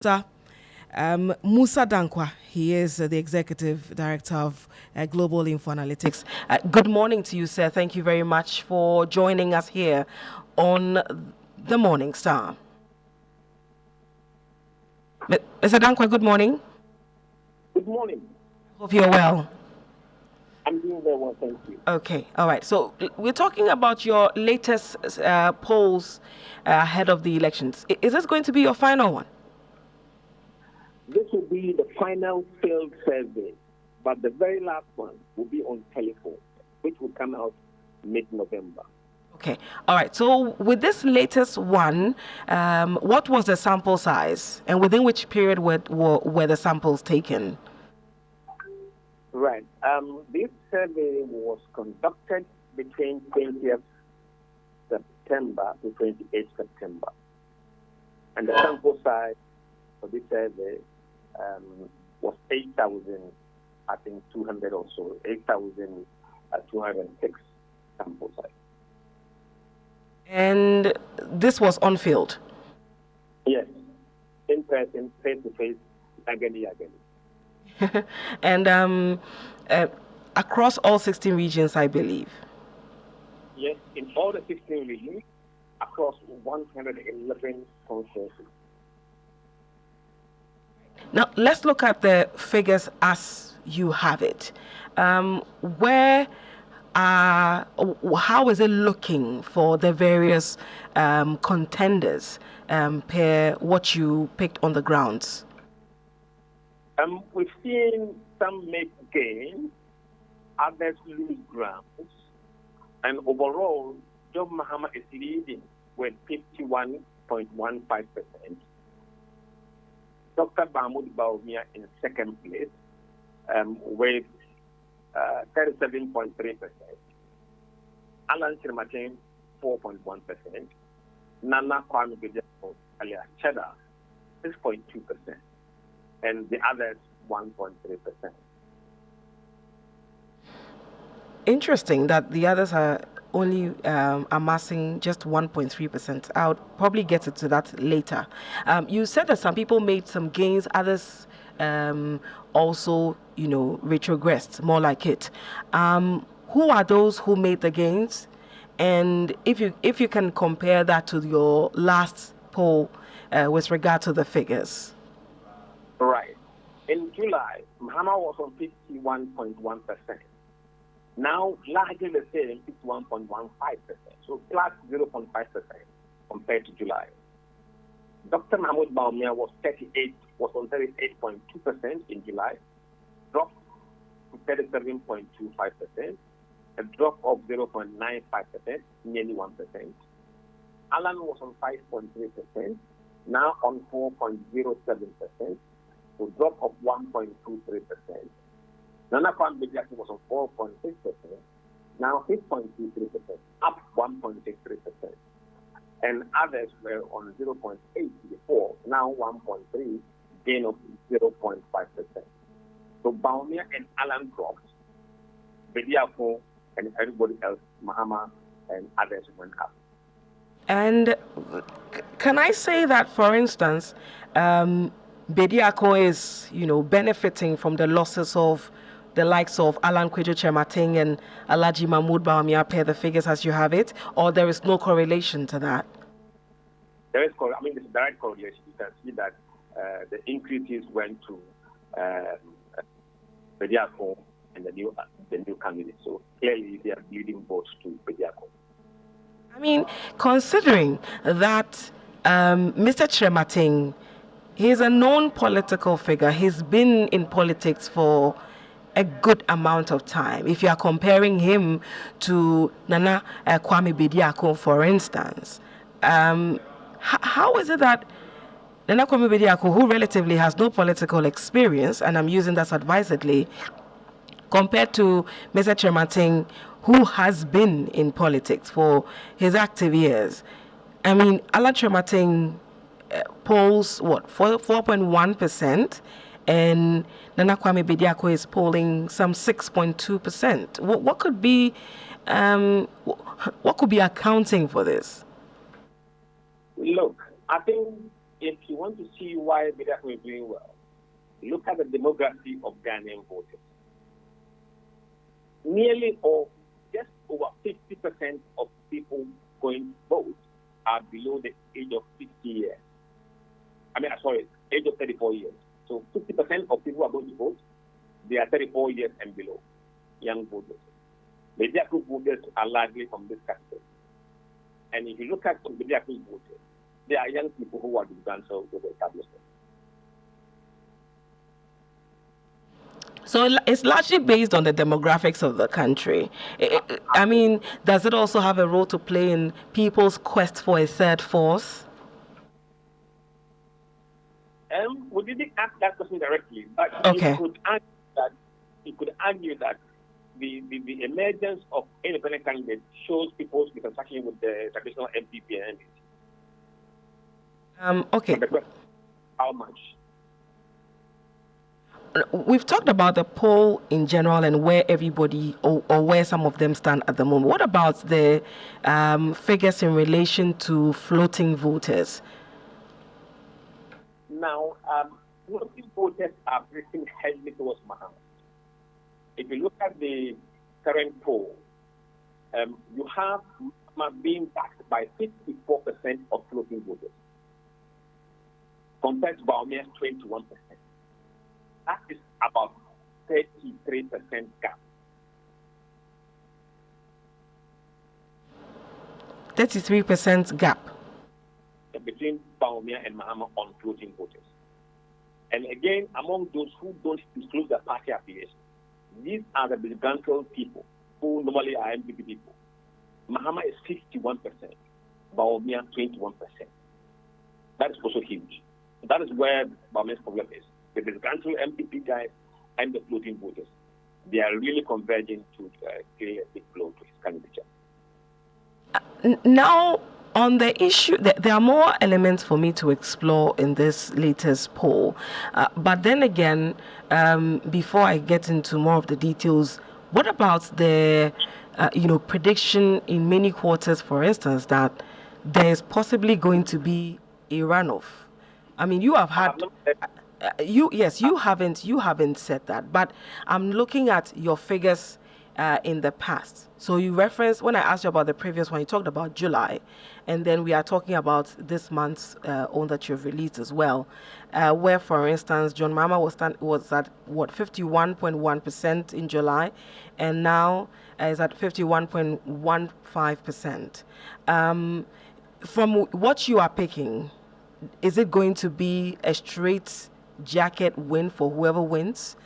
Mr. Musa Dankwa. He is the Executive Director of Global InfoAnalytics. Good morning to you, sir. Thank you very much for joining us here on the Morning Star. Mr. Dankwa, good morning. Good morning. Hope you're well. I'm doing very well, thank you. Okay, all right. So we're talking about your latest polls ahead of the elections. Is this going to be your final one? This will be the final field survey, but the very last one will be on telephone, which will come out mid-November. Okay, all right. So with this latest one, what was the sample size, and within which period were the samples taken? Right. This survey was conducted between 20th September to 28th September, and the sample size for this survey was 8,200 or so, 8,206 sample size. And this was on field? Yes, in person, face to face, again. And across all 16 regions, I believe? Yes, in all the 16 regions, across 111 conferences. Now, let's look at the figures as you have it. How is it looking for the various contenders per what you picked on the grounds? We've seen some make gains, others lose grounds, and overall, John Mahama is leading with 51.15%. Dr. Mahamudu Bawumia in second place with 37.3%. Alan Chirmatin, 4.1%. Nana Kwame Bediako, alias Cheddar, 6.2%. And the others, 1.3%. Interesting that the others are only amassing just 1.3%. I'll probably get to that later. You said that some people made some gains, others also, retrogressed, more like it. Who are those who made the gains? And if you can compare that to your last poll with regard to the figures. Right. In July, Mahama was on 51.1%. Now, largely the same, 51.15%. So plus 0.5% compared to July. Dr. Mahamudu Bawumia was on 38.2% in July, dropped to 37.25%, a drop of 0.95%, nearly 1%. Alan was on 5.3%, now on 4.07%, so drop of 1.23%. Nana Kwame Bediako was on 4.6%, now 6.23%, up 1.63%. And others were on 0.8 before, now 1.3, gain of 0.5%. So Bawumia and Alan dropped, Bediako and everybody else, Mahama and others went up. And can I say that, for instance, Bediako is, benefiting from the losses of the likes of Alan Kwejo Chemating and Alhaji Mahamudu Bawumia per the figures as you have it, or there is no correlation to that? There is, there's a direct correlation. You can see that the increases went to Bediako and the new candidate. So clearly they are leading votes to Bediako. Considering that Mr. Chemating, he's a known political figure. He's been in politics for a good amount of time. If you are comparing him to Nana Kwame Bediako, for instance, how is it that Nana Kwame Bediako, who relatively has no political experience, and I'm using that advisedly, compared to Mr. Chemating, who has been in politics for his active years? Alan Chemating polls 4.1%, and Nana Kwame Bediako is polling some 6.2%. What could be accounting for this? Look, I think if you want to see why Bediako is doing well, look at the demography of Ghanaian voters. Nearly or just over 50% of people going to vote are below the age of 50 years. Age of 34 years. So 50% of people who are going to vote, they are 34 years and below, young voters. Bediako voters are largely from this category. And if you look at Bediako voters, they are young people who are themselves with the establishment. So it's largely based on the demographics of the country. I mean, does it also have a role to play in people's quest for a third force? We didn't ask that question directly, but Okay. you could argue that the emergence of independent candidates shows people's dissatisfaction with the traditional MPP and NDC. Okay. How much? We've talked about the poll in general and where everybody or where some of them stand at the moment. What about the figures in relation to floating voters? Now, floating voters are pressing heavily towards Mahama. If you look at the current poll, you have Mahama being backed by 54% of floating voters, compared to Bawumia's 21%. That is about 33% gap. 33% gap Between Bawumia and Mahama on floating voters. And again, among those who don't disclose their party affiliation, these are the disgruntled people who normally are MPP people. Mahama is 61%, Bawumia 21%. That is also huge. That is where Bawumia's problem is. The disgruntled MPP guys and the floating voters, they are really converging to create a big blow to his candidature. Now, on the issue, there are more elements for me to explore in this latest poll. But then again, before I get into more of the details, what about the, prediction in many quarters, for instance, that there is possibly going to be a runoff? I mean, you have had. You haven't said that, but I'm looking at your figures in the past. So you referenced, when I asked you about the previous one, you talked about July, and then we are talking about this month's own that you've released as well, where, for instance, John Mahama was at 51.1% in July, and now is at 51.15%. From what you are picking, is it going to be a straight jacket win for whoever wins?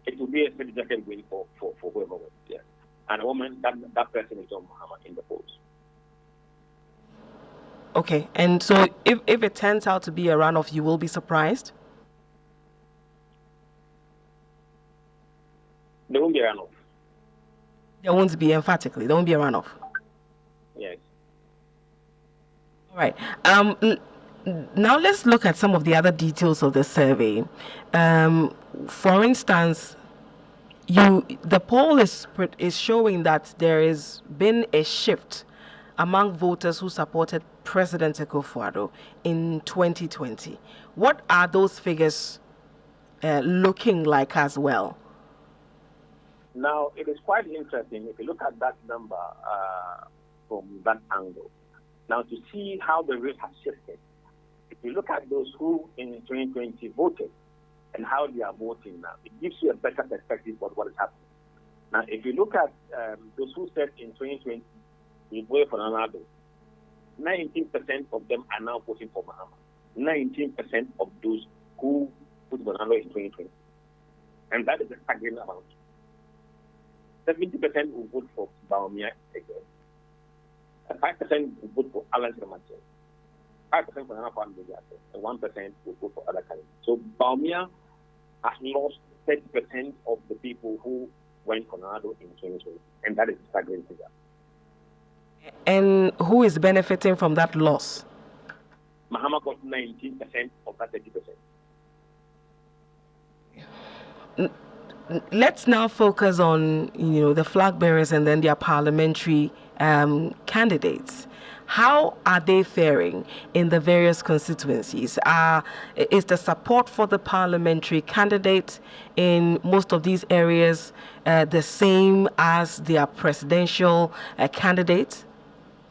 It will be a straight jacket win for whoever wins, yes. And a woman, that person is John Mahama in the polls. Okay, and so if it turns out to be a runoff, you will be surprised? There won't be a runoff. There won't be, emphatically, there won't be a runoff. Yes. All right. Now let's look at some of the other details of the survey. For instance, the poll is showing that there has been a shift among voters who supported President Akufo-Addo in 2020. What are those figures looking like as well? Now, it is quite interesting if you look at that number from that angle. Now, to see how the rate has shifted, if you look at those who in 2020 voted and how they are voting now, it gives you a better perspective of what is happening. Now, if you look at those who said in 2020 we voted for Nana, 19% of them are now voting for Mahama. 19% of those who voted for Nana in 2020. And that is a staggering amount. 70% will vote for Bawumia again. 5% will vote for Alan Semache. 5% for Nana Kwame, and 1% will vote for other candidates. So Bawumia has lost 30% of the people who went for Nana in 2020, and that is a staggering figure. And who is benefiting from that loss? Mahama got 19% of that 30%. Let's now focus on the flag bearers and then their parliamentary candidates. How are they faring in the various constituencies? Is the support for the parliamentary candidate in most of these areas the same as their presidential candidate?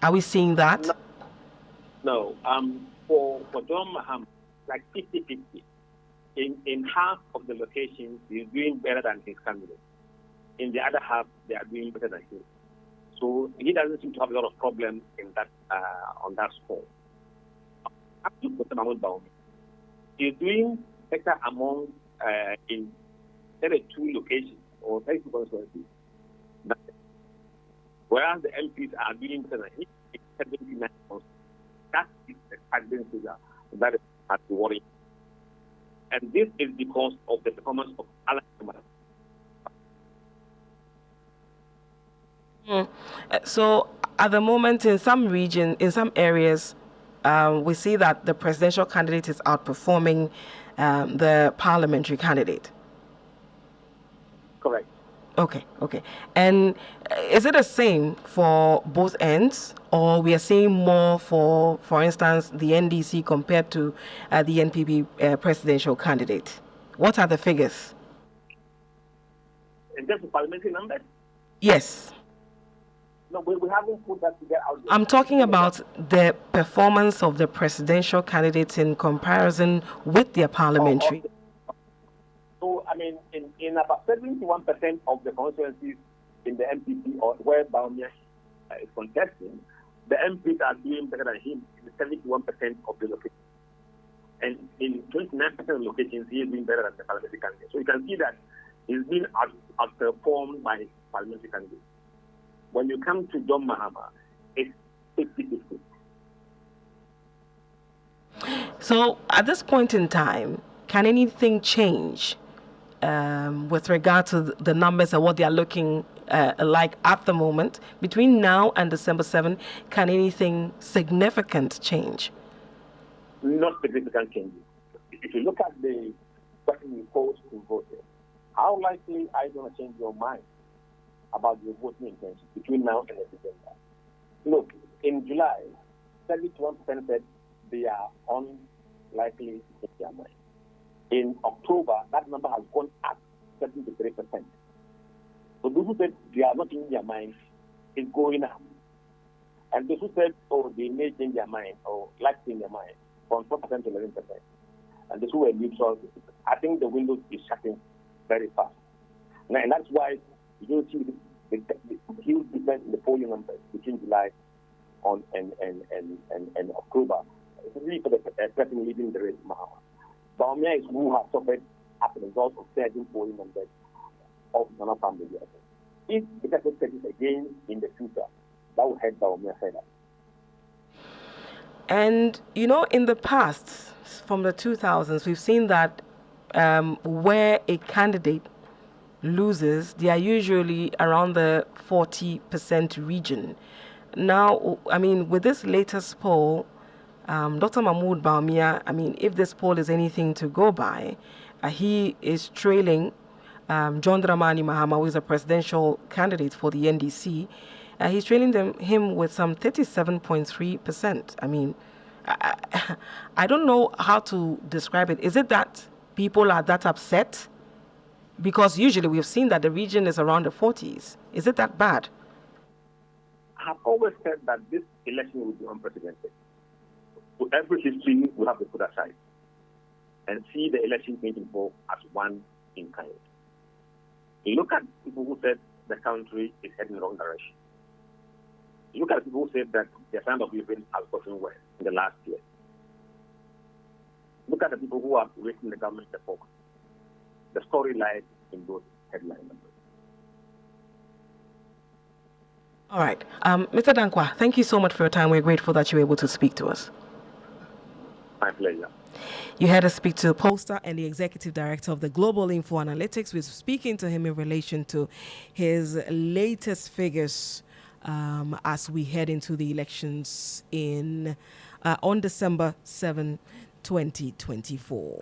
Are we seeing that? No. For John Mahama, like 50-50. In half of the locations, he's doing better than his candidate. In the other half, they are doing better than him. So he doesn't seem to have a lot of problems in that on that score. Up to Mahamudu Bawumia, he's doing better among in 32 locations or 32 constituencies. Whereas the MPs are doing better than him in 79 constituencies. That is the stagnant figure that is at the worry. And this is because of the performance of Alan. So at the moment, in some regions, in some areas, we see that the presidential candidate is outperforming the parliamentary candidate. Correct. Okay. And is it the same for both ends, or we are seeing more for instance, the NDC compared to the NPP presidential candidate? What are the figures? In terms of parliamentary numbers? Yes. No, we haven't put that together out yet. I'm talking about the performance of the presidential candidates in comparison with their parliamentary. So, I mean, in about 71% of the constituencies in the MPP or where Bawumia is contesting, the MPs are doing better than him in 71% of the locations. And in 29% of the locations, he is doing better than the parliamentary candidate. So you can see that he's been outperformed by his parliamentary candidate. When you come to John Mahama, it's 50-50. So at this point in time, can anything change with regard to the numbers and what they are looking like at the moment? Between now and December 7, can anything significant change? Not significant changes. If you look at the question you posed to voters, how likely are you going to change your mind about your voting intention between now and December? Look, in July, 71% said they are unlikely to change their mind. In October, that number has gone up 73%. So those who said they are not changing their mind is going up. And those who said, oh, they may change their mind or like change their mind, from 4% to 11%. And those who were neutral, I think the window is shutting very fast. And that's why you don't see the huge difference in the polling numbers between July and October. It's really for the person leading the race, Mahama. Bawumia is who has suffered as a result of surging polling numbers of Nana family. If the person says it again in the future, that will hurt Bawumia further. And, you know, in the past, from the 2000s, we've seen that where a candidate loses, they are usually around the 40% region. Now, I mean, with this latest poll, Dr. Mahamudu Bawumia, I mean, if this poll is anything to go by, he is trailing John Dramani Mahama, who is a presidential candidate for the NDC. He's trailing him with some 37.3%. I mean, I don't know how to describe it. Is it that people are that upset? Because usually we've seen that the region is around the 40s. Is it that bad? I have always said that this election will be unprecedented. So every history we have to put aside and see the election 2024 as one in kind. Look at people who said the country is heading in the wrong direction. Look at people who said that their standard of living has gotten worse in the last year. Look at the people who are raising the government support. The story lies in those headline numbers. All right. Mr. Dankwa, thank you so much for your time. We're grateful that you were able to speak to us. My pleasure. You had to speak to poster and the executive director of the Global InfoAnalytics. We're speaking to him in relation to his latest figures as we head into the elections on December 7, 2024.